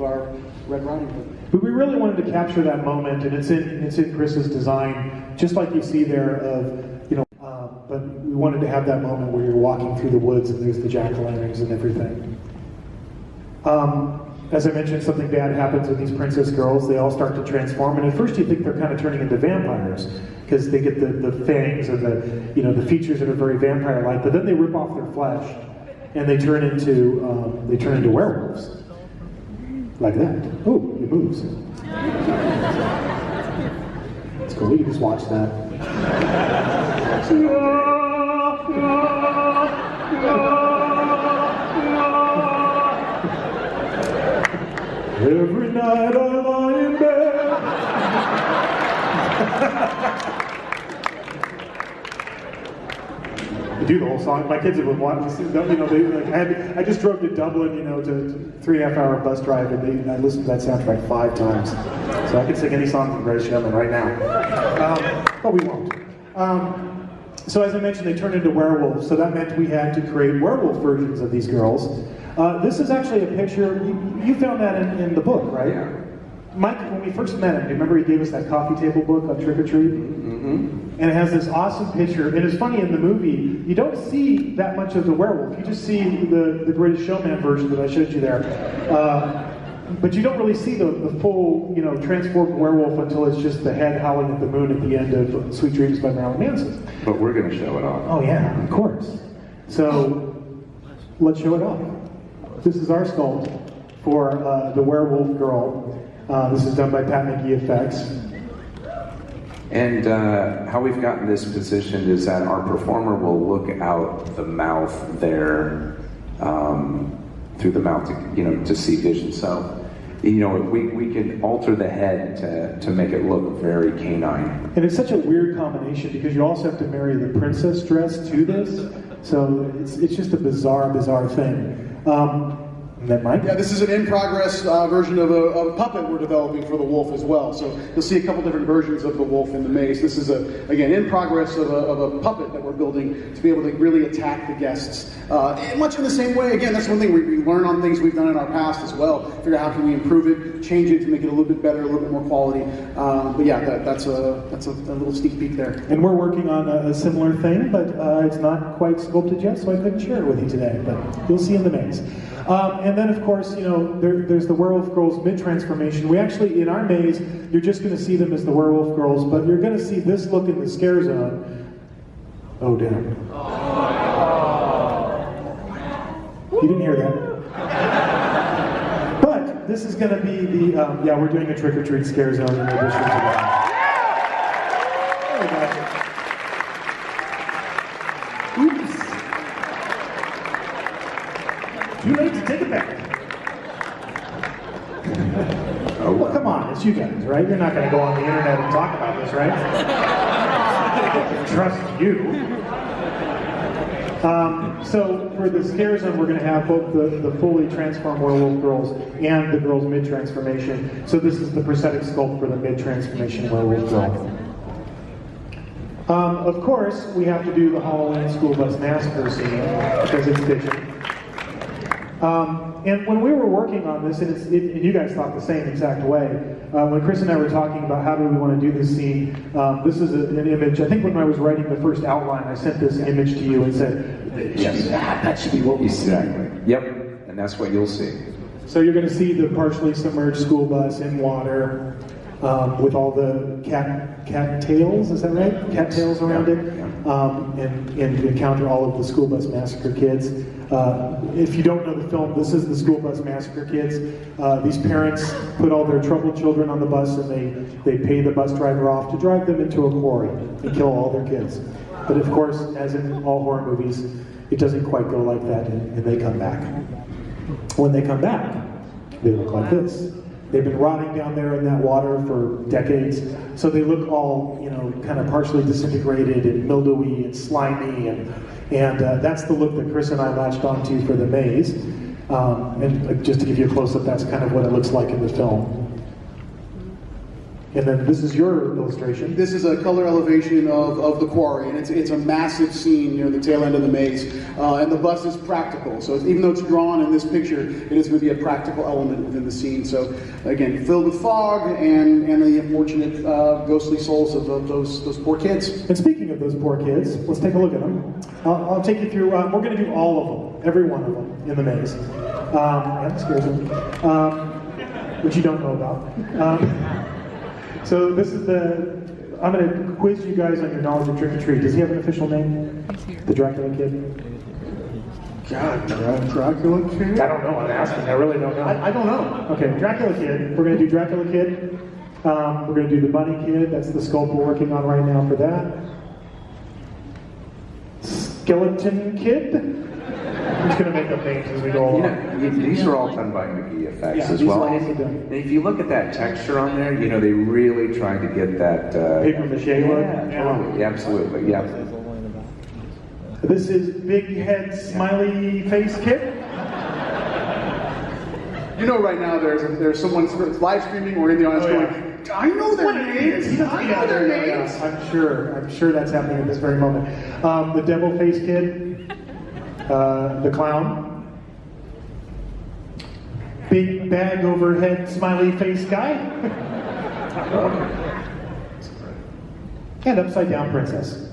our Red Riding Hood. But we really wanted to capture that moment, and it's in Chris's design, just like you see there of, but we wanted to have that moment where you're walking through the woods and there's the jack-o'-lanterns and everything. As I mentioned, something bad happens with these princess girls. They all start to transform, and at first you think they're kind of turning into vampires because they get the fangs and the features that are very vampire-like. But then they rip off their flesh and they turn into werewolves, like that. Oh, it moves. It's cool. You can just watch that. Every night I lie in bed. I do the whole song. My kids have been watching. I just drove to Dublin, to 3.5 hour bus drive, and I listened to that soundtrack 5 times. So I could sing any song from Greatest Showman right now, but we won't. So as I mentioned, they turned into werewolves. So that meant we had to create werewolf versions of these girls. This is actually a picture, you found that in the book, right? Yeah. Mike, when we first met him, do you remember he gave us that coffee table book on trick or treat? Mm-hmm. And it has this awesome picture. And it's funny, in the movie, you don't see that much of the werewolf. You just see the Greatest Showman version that I showed you there. But you don't really see the full, transformed werewolf until it's just the head howling at the moon at the end of Sweet Dreams by Marilyn Manson. But we're going to show it off. Oh yeah, of course. So, let's show it off. This is our sculpt for the werewolf girl. This is done by Pat McGee Effects. And how we've gotten this positioned is that our performer will look out the mouth there, through the mouth to see vision. So, we can alter the head to make it look very canine. And it's such a weird combination because you also have to marry the princess dress to this. So it's just a bizarre thing. And then Mike? Yeah, this is an in-progress version of a puppet we're developing for the wolf as well. So you'll see a couple different versions of the wolf in the maze. This is, again, in progress of a puppet that we're building to be able to really attack the guests. Much in the same way, again, that's one thing we learn on things we've done in our past as well. Figure out how can we improve it, change it to make it a little bit better, a little bit more quality. But yeah, that's a little sneak peek there. And we're working on a similar thing, but it's not quite sculpted yet, so I couldn't share it with you today. But you'll see in the maze. And then, of course, there's the werewolf girls mid-transformation. We actually, in our maze, you're just going to see them as the werewolf girls, but you're going to see this look in the scare zone. Oh, damn. You didn't hear that. But this is going to be the, we're doing a trick-or-treat scare zone in addition to that. Oh, gosh. Oops. Too late to take it back. Well, come on, it's you guys, right? You're not going to go on the internet and talk about this, right? I trust you. So for the scare zone, we're going to have both the fully transformed werewolf girls and the girls mid-transformation. So this is the prosthetic sculpt for the mid-transformation werewolf girl. Of course, we have to do the Halloween School Bus Massacre scene because it's digital. And when we were working on this, and you guys thought the same exact way, when Chris and I were talking about how do we want to do this scene, this is an image. I think when I was writing the first outline, I sent this image to you and said, Yes. that should be what we see. Exactly. Yep. And that's what you'll see. So you're going to see the partially submerged school bus in water with all the cat tails, is that right? Cat tails around it. And you encounter all of the school bus massacre kids. If you don't know the film, this is the school bus massacre kids. These parents put all their troubled children on the bus and they pay the bus driver off to drive them into a quarry and kill all their kids. But of course, as in all horror movies, it doesn't quite go like that and they come back. When they come back, they look like this. They've been rotting down there in that water for decades, so they look all, kind of partially disintegrated and mildewy and slimy, and that's the look that Chris and I latched onto for the maze. And just to give you a close-up, that's kind of what it looks like in the film. And then this is your illustration. This is a color elevation of the quarry, and it's a massive scene near the tail end of the maze. And the bus is practical, so even though it's drawn in this picture, it is going to be a practical element within the scene. So again, filled with fog and the unfortunate ghostly souls of those poor kids. And speaking of those poor kids, let's take a look at them. I'll take you through, we're going to do all of them, every one of them in the maze. That scares them. Which you don't know about. So this is I'm going to quiz you guys on your knowledge of trick-or-treat. Does he have an official name? The Dracula Kid? God, Dracula Kid? I don't know, I'm asking, I really don't know. I don't know. Okay, Dracula Kid. We're going to do Dracula Kid. We're going to do the Bunny Kid. That's the sculpt we're working on right now for that. Skeleton Kid. I'm just going to make up names as we go along. These are all done by McGee effects as these well. are also done. And if you look at that texture on there, they really tried to get that Paper mache look? Yeah, totally, absolutely, yeah. This is Big Head Smiley Face Kid. Right now there's someone live streaming or in the audience going, I know their names. I know their names. I'm sure that's happening at this very moment. The Devil Face Kid, the Clown, Big Bag Overhead Smiley Face Guy, and Upside Down Princess.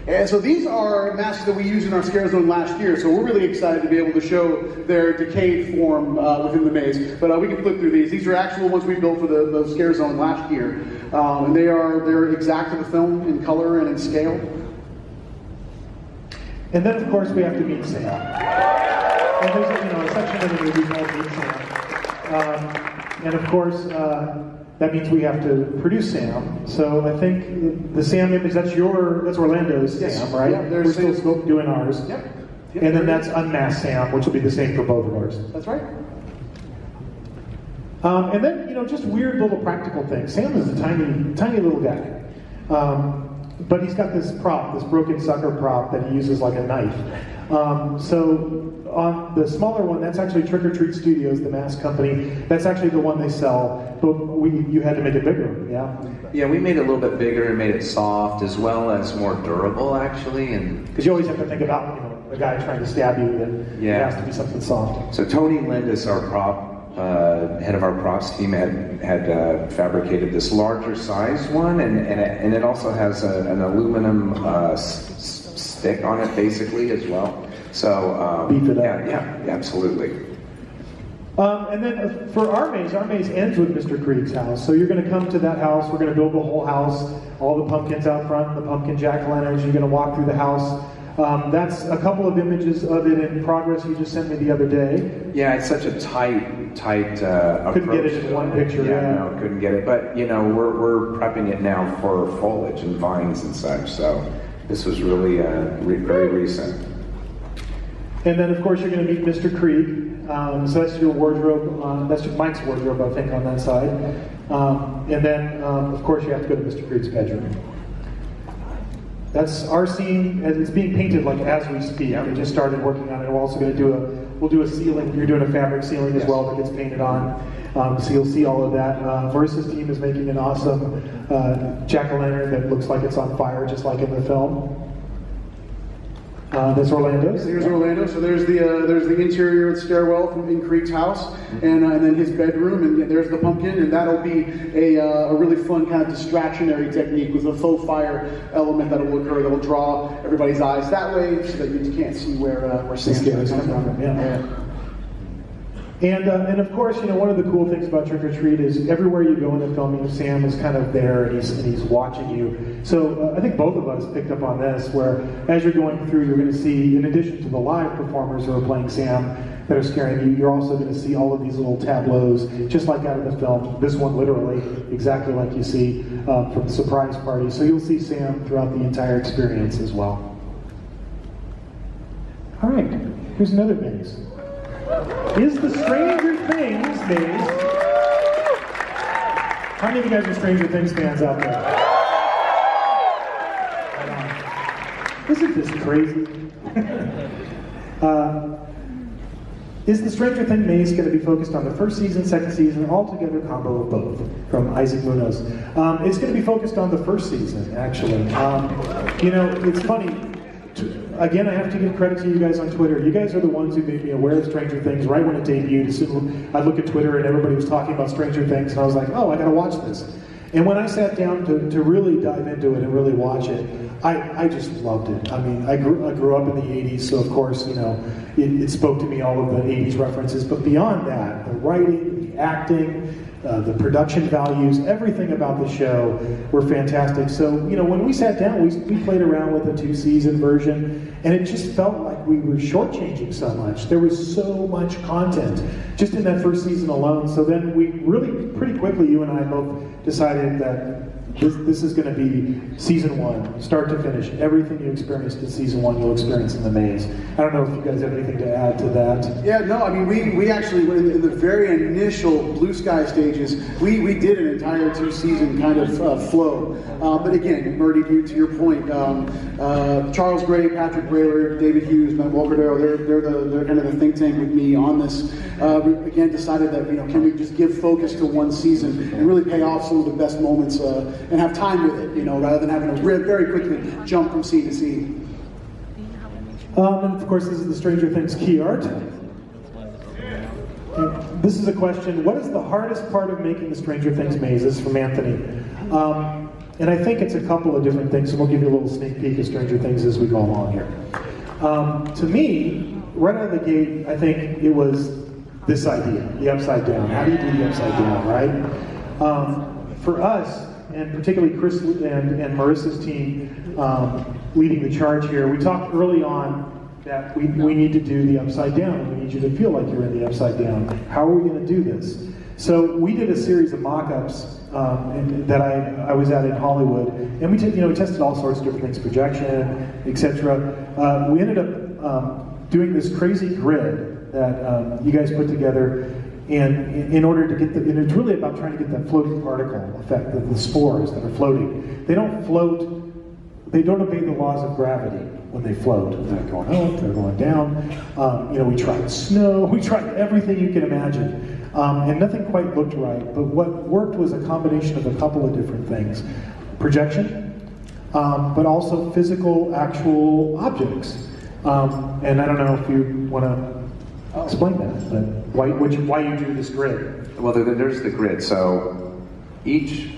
And so these are masks that we used in our Scare Zone last year, so we're really excited to be able to show their decayed form within the maze. But we can flip through these. These are actual ones we built for the Scare Zone last year. And they're exact to the film in color and in scale. And then, of course, we have to meet Sam. And there's a section of the movie called Meet Sam. And of course, that means we have to produce Sam. So I think the Sam image, that's Orlando's Yes. Sam, right? Yeah, We're still doing ours. Yep. And then that's Unmasked Sam, which will be the same for both of ours. That's right. And then, just weird little practical things. Sam is a tiny little guy. But he's got this prop, this broken sucker prop that he uses like a knife. So on the smaller one, that's actually Trick or Treat Studios, the mask company. That's actually the one they sell, but you had to make it bigger, yeah? Yeah, we made it a little bit bigger and made it soft as well as more durable, actually. And Because you always have to think about, a guy trying to stab you, and it has to be something soft. so Tony Lindis, our head of our props team, had fabricated this larger size one, and it also has an aluminum stick on it, basically, as well. So Beef it up. Yeah, absolutely. And then for our maze ends with Mr. Krieg's house. So you're going to come to that house. We're going to build the whole house, all the pumpkins out front, the pumpkin jack-o'-lanterns. You're going to walk through the house. That's a couple of images of it in progress you just sent me the other day. Yeah, it's such a tight approach. Couldn't get it in one picture. No, couldn't get it. But we're prepping it now for foliage and vines and such. So this was really very recent. And then, of course, you're going to meet Mr. Krieg. So that's your wardrobe. That's Mike's wardrobe, I think, on that side. And then, of course, you have to go to Mr. Krieg's bedroom. That's our scene, and it's being painted like as we speak. We just started working on it. We're also going to we'll do a ceiling. You're doing a fabric ceiling as well that gets painted on. So you'll see all of that. Marissa's team is making an awesome jack-o'-lantern that looks like it's on fire, just like in the film. That's Orlando's. Here's Orlando. So there's the interior of the stairwell from In Creek's house, and then his bedroom, and there's the pumpkin, and that'll be a really fun kind of distractionary technique with a faux fire element that will occur that will draw everybody's eyes that way, so that you can't see where Santa's coming from. Yeah. And of course, you know, one of the cool things about Trick or Treat is everywhere you go in the film, Sam is kind of there and he's watching you. So I think both of us picked up on this, where as you're going through, you're going to see, in addition to the live performers who are playing Sam that are scaring you, you're also going to see all of these little tableaus, just like out of the film. This one literally, exactly like you see from the surprise party. So you'll see Sam throughout the entire experience as well. All right, here's another maze. Is the Stranger Things maze? How many of you guys are Stranger Things fans out there? Isn't this crazy? Is the Stranger Things maze going to be focused on the first season, second season, altogether combo of both? From Isaac Munoz. It's going to be focused on the first season, actually. You know, it's funny. Again, I have to give credit to you guys on Twitter. You guys are the ones who made me aware of Stranger Things right when it debuted. I look at Twitter and everybody was talking about Stranger Things, and I was like, oh, I gotta watch this. And when I sat down to really dive into it and really watch it, I just loved it. I mean, I grew up in the 80s, so of course, you know, it spoke to me, all of the 80s references. But beyond that, the writing, the acting, the production values, everything about the show were fantastic. So, you know, when we sat down, we played around with a 2-season version, and it just felt like we were shortchanging so much. There was so much content just in that first season alone. So then we really, pretty quickly, you and I both decided that this is going to be season 1, start to finish. Everything you experienced in season 1, you'll experience in the maze. I don't know if you guys have anything to add to that. Yeah, no, I mean, we actually, in the very initial Blue Sky stages, we did an entire 2-season kind of flow. But again, Murdy, to your point, Charles Gray, Patrick Brailer, David Hughes, Matt Walkerdale, they're kind of the think tank with me on this. We again decided that, you know, can we just give focus to one season and really pay off some of the best moments and have time with it, you know, rather than having to very quickly jump from scene to scene. And of course, this is the Stranger Things key art. This is a question: what is the hardest part of making the Stranger Things mazes? From Anthony. And I think it's a couple of different things, so we'll give you a little sneak peek of Stranger Things as we go along here. To me, right out of the gate, I think it was this idea, the upside down. How do you do the upside down, right? For us, and particularly Chris and Marissa's team leading the charge here, we talked early on that we need to do the upside down, and we need you to feel like you're in the upside down. How are we going to do this? So we did a series of mock-ups that I was at in Hollywood, and we tested all sorts of different things, projection, etc. We ended up doing this crazy grid that you guys put together, and in order to get and it's really about trying to get that floating particle effect, the spores that are floating. They don't float. They don't obey the laws of gravity when they float. They're going up, they're going down. We tried snow, we tried everything you can imagine. And nothing quite looked right, but what worked was a combination of a couple of different things. Projection, but also physical, actual objects. And I don't know if you want to explain that, but why you do this grid. Well, there's the grid. So each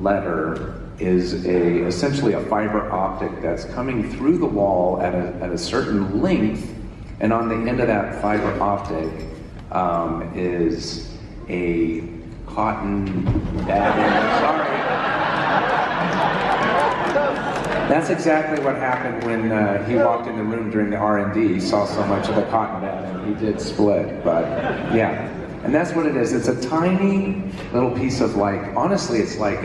letter is essentially a fiber optic that's coming through the wall at a certain length, and on the end of that fiber optic is a cotton bag. Sorry. That's exactly what happened when he walked in the room during the R&D. He saw so much of the cotton bag, and he did split. But yeah, and that's what it is. It's a tiny little piece of, like, honestly, it's like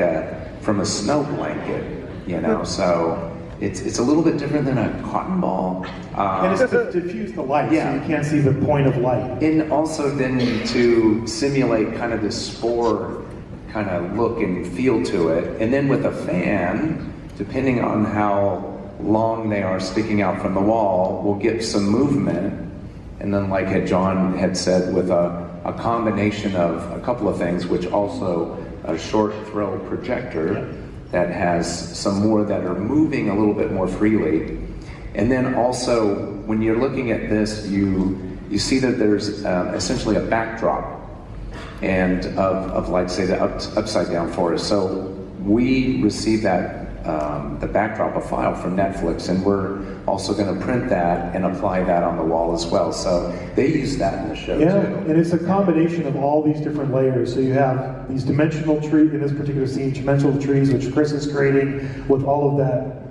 from a snow blanket, you know. So it's a little bit different than a cotton ball. And it's to diffuse the light, yeah. So you can't see the point of light. And also then to simulate kind of this spore kind of look and feel to it. And then with a fan, depending on how long they are sticking out from the wall, we'll get some movement. And then, like John had said, with a combination of a couple of things, which also a short throw projector that has some more that are moving a little bit more freely. And then also, when you're looking at this, you see that there's essentially a backdrop and of like, say, the upside down forest. So we received that, the backdrop, a file from Netflix, and we're also going to print that and apply that on the wall as well. So they use that in the show Yeah, too. and it's a combination of all these different layers. So you have these dimensional trees, in this particular scene, dimensional trees, which Chris is creating with all of that